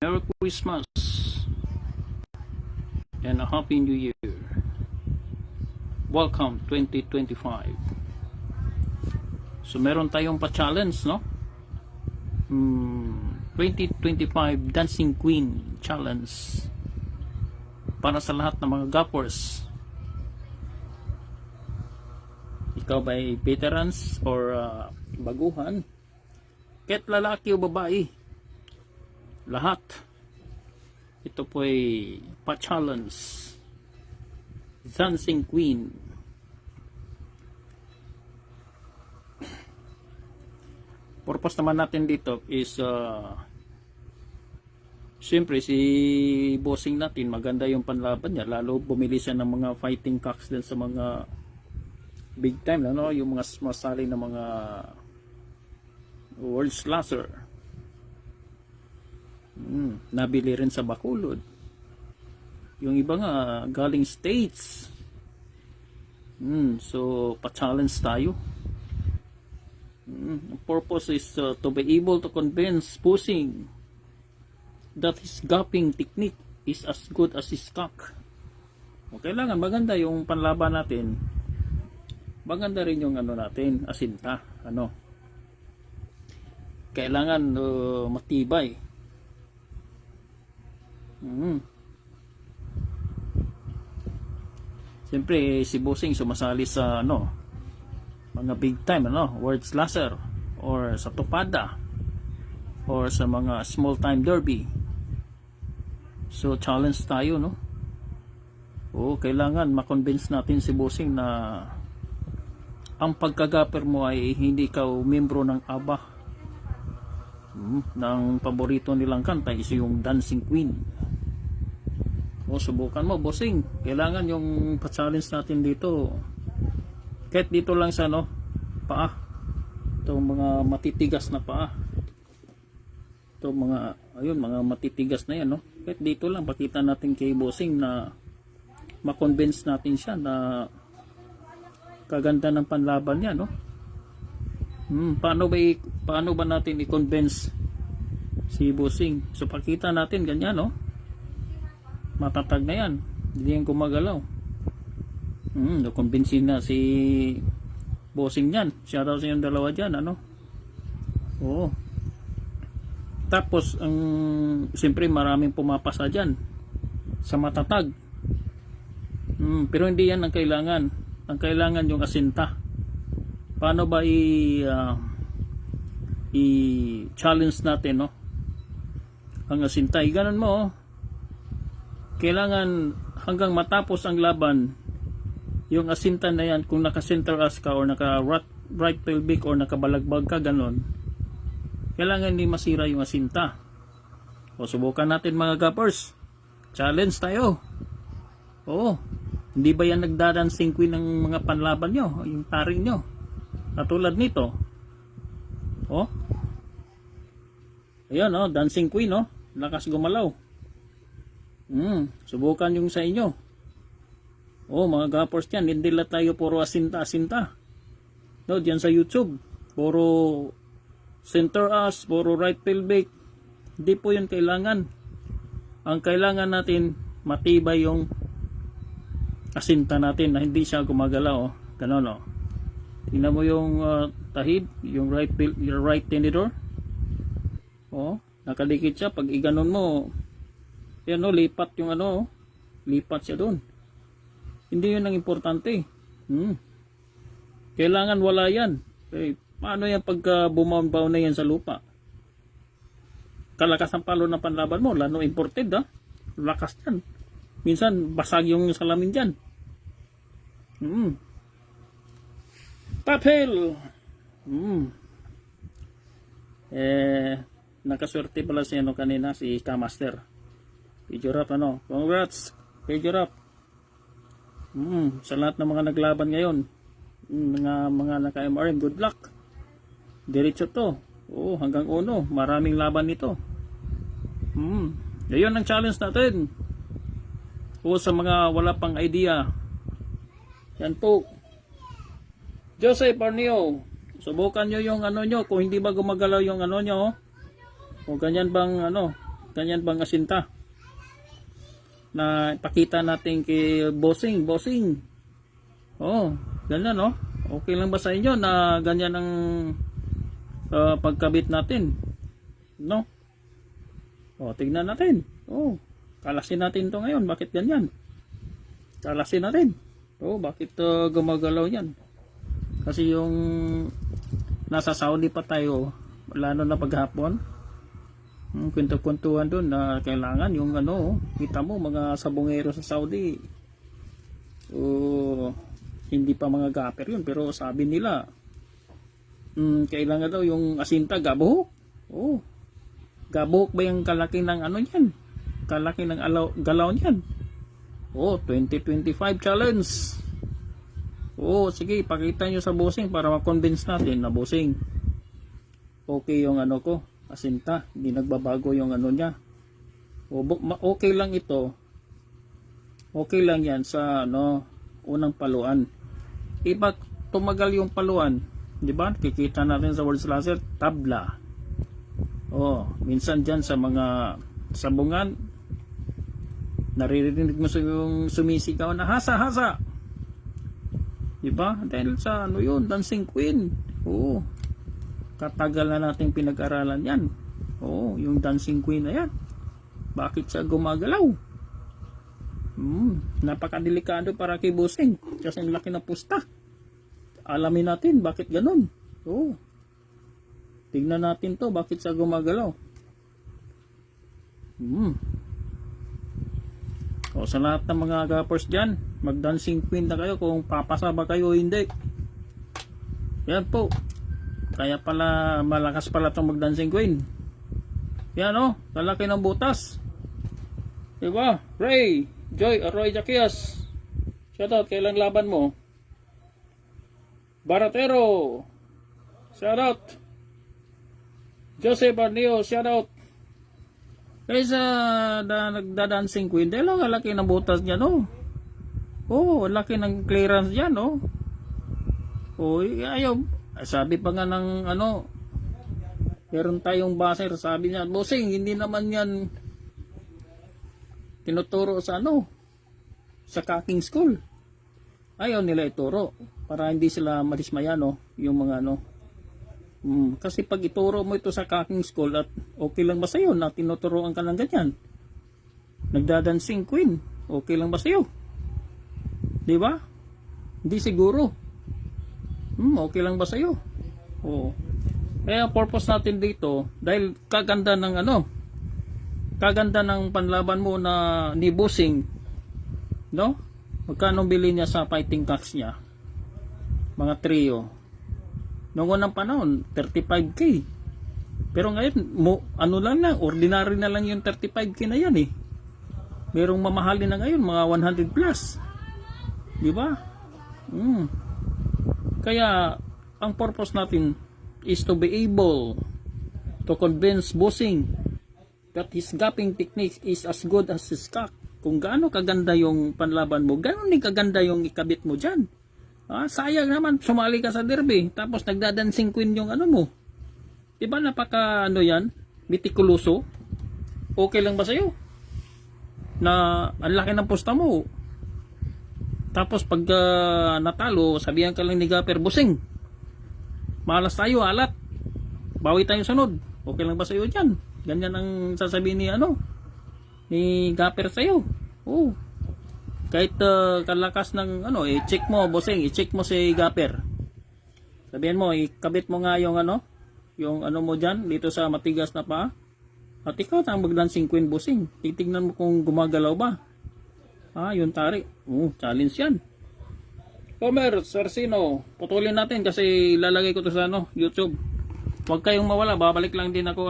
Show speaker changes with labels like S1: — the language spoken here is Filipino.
S1: Merry Christmas and a Happy New Year. Welcome 2025. So meron tayong pa-challenge, no? 2025 Dancing Queen Challenge para sa lahat ng mga gappers. Ikaw ba ay veterans or baguhan? Kahit lalaki o babae, lahat. Ito po ay pa-challenge. Dancing Queen. Purpose naman natin dito is siyempre si bossing natin, maganda yung panlaban niya, lalo bumili siya ng mga fighting cocks din sa mga big time, ano, yung mga masali na mga world slasher. Nabili rin sa Bacolod. Yung iba nga galing States. So pa-challenge tayo. The purpose is to be able to convince bossing that his gapping technique is as good as his cock. O kailangan maganda yung panlaban natin. Maganda rin yung ano natin, asinta, ano. Kailangan matibay. Siyempre si bossing sumasali sa ano, mga big time, ano, world slasher or sa topada or sa mga small time derby. So challenge tayo, no? O kailangan ma-convince natin si bossing na ang pagkagapper mo ay hindi ka membro ng ABBA. Ng paborito nilang kanta is yung Dancing Queen. O subukan mo, bossing. Kailangan yung pa-challenge natin dito. Kahit dito lang sa no, paa. Itong mga matitigas na paa. Itong mga, ayun, mga matitigas na yan, no. Kahit dito lang, pakita natin kay bossing na ma-convince natin siya na kaganda ng panlaban niya, no. Paano ba natin i-convince si bossing? So pakita natin ganyan, no. Matatag na yan, hindi yan gumagalaw. Convince na si bossing niyan. Siya daw sa yung dalawa dyan, ano. Oo. Tapos siyempre maraming pumapasa dyan sa matatag. Pero hindi yan ang kailangan. Ang kailangan yung asinta. Paano ba i-challenge natin, no? Ang asinta, ganun mo, oh. Kailangan hanggang matapos ang laban, yung asinta na yan, kung naka-center as ka or naka-right pelvic or nakabalagbag ka, ganun, kailangan hindi masira yung asinta. O subukan natin mga gappers. Challenge tayo. Oo. Hindi ba yan nagda-dancing queen ng mga panlaban nyo, yung taring nyo? Katulad nito. Oh. Ayan, oh, dancing queen, oh. Lakas gumalaw. Subukan yung sa inyo. Oh, mga gappers yan, hindi lang tayo puro asinta-asinta. No, diyan sa YouTube, puro center as, puro right pelvic. Hindi po yun kailangan. Ang kailangan natin, matibay yung asinta natin na hindi siya gumagalaw, oh. Ganon, oh. Tingnan mo yung tahid, yung right tenedor. Oh, nakadikit siya. Pag iganon mo, yan, oh, lipat yung ano, oh. Lipat siya doon. Hindi yun ang importante. Kailangan wala yan. Eh, paano yan pagka bumaw na yan sa lupa? Kalakas ang palo ng panlaban mo, lalo imported, ha? Lakas yan. Minsan basag yung salamin dyan. Papel. Nakaswerte pala si ano kanina, si Kamaster. Picture up, ano. Congrats. Picture up. Sa lahat ng mga naglaban ngayon, mga naka-MRM, good luck. Diretso to. Oo, hanggang uno. Maraming laban nito. Ngayon ang challenge natin. O sa mga wala pang idea, yan po, Joseph Arneo, subukan nyo yung ano nyo, kung hindi ba gumagalaw yung ano nyo, o ganyan bang ano, Ganyan bang asinta? Na ipakita natin kay bossing. Oh, ganyan no? Okay lang ba sa inyo na ganyan ang pagkabit natin? No? Oh, tignan natin. Oh, kalasin natin to ngayon. Bakit ganyan? Kalasin natin. Oh, bakit gumagalaw yan? Kasi yung nasa Saudi pa tayo, lalo na paghapon, kwento-kwentuhan doon na kailangan yung ano, kita mo mga sabongero sa Saudi, hindi pa mga gapper yun, pero sabi nila, kailangan daw yung asinta gabuhok. Oh, gabuhok ba yung kalaki ng ano yan? Kalaki ng galaw niyan? Oh, 2025 challenge. Oh, sige, pakita nyo sa bossing para ma-convince natin na bossing. Okay yung ano ko, asinta, hindi nagbabago yung ano niya. Okay lang ito. Okay lang yan sa ano, unang paluan. Iba tumagal yung paluan, di ba? Kikita natin sa words laser, tabla. Oh, minsan dyan sa mga sabungan, naririnig mo yung sumisigaw na hasa. Di ba? Dahil sa ano yun, dancing queen. Oo. Katagal na nating pinag-aralan yan. Oo, yung dancing queen na yan. Bakit siya gumagalaw? Napakadelikado para kay bossing. Kasi ang laki na pusta. Alamin natin bakit ganun. Oo. Tignan natin to, bakit siya gumagalaw. O, sa lahat ng mga gappers dyan, mag-dancing queen na kayo kung papasa ba kayo o hindi. Yan po. Kaya pala malakas pala itong mag-dancing queen. Yan o, lalaki ng butas. Diba? Ray, Joy, Arroy Jaquias. Shoutout, kailang laban mo? Baratero. Shoutout. Joseph Arneo, shoutout. Kaysa nagda-dancing queen, dahil ang laki ng butas niya, no? Oh, laki ng clearance niya, no? Oh, ayaw. Sabi pa nga ng ano, meron tayong baser, sabi niya, bossing, hindi naman yan tinuturo sa ano, sa cooking school. Ayaw nila ituro para hindi sila madismaya, no? Yung mga ano. Kasi pag ituro mo ito sa cooking school at okay lang ba sa'yo na tinuturoan ka ng ganyan? Nagdadancing queen, okay lang ba sa'yo? Di ba? Hindi siguro. Okay lang ba sa'yo? Oo. Kaya ang purpose natin dito, dahil kaganda ng ano, kaganda ng panlaban mo na ni bossing, no? Magkano bili niya sa fighting cocks niya? Mga trio. Noong unang panahon, 35k. Pero ngayon, ano lang na, ordinary na lang yung 35k na yan eh. Merong mamahalin na ngayon, mga 100 plus. Di ba? Kaya, ang purpose natin is to be able to convince bossing that his gapping technique is as good as his cock. Kung gaano kaganda yung panlaban mo, gaano din kaganda yung ikabit mo dyan. Sayang naman, sumali ka sa derby, tapos nagdadancing queen yung ano mo. Diba napaka ano yan, mitikuloso? Okay lang ba sa'yo? Na ang laki ng posta mo. Tapos pag natalo, sabihan ka lang ni Gapper, bossing, malas tayo, alat. Bawi tayo sunod. Okay lang ba sa'yo dyan? Ganyan ang sasabihin ni ano, ni Gapper sa'yo. Oo. Kahit kalakas ng ano, i-check mo, bossing, i-check mo si Gapper. Sabihin mo, ikabit mo nga yung ano mo dyan, dito sa matigas na pa. At ikaw ang mag-dancing queen, bossing. Titignan mo kung gumagalaw ba. Yung tari. Challenge yan. Homer, Sarsino, putulin natin kasi lalagay ko to sa ano, YouTube. Huwag kayong mawala, babalik lang din ako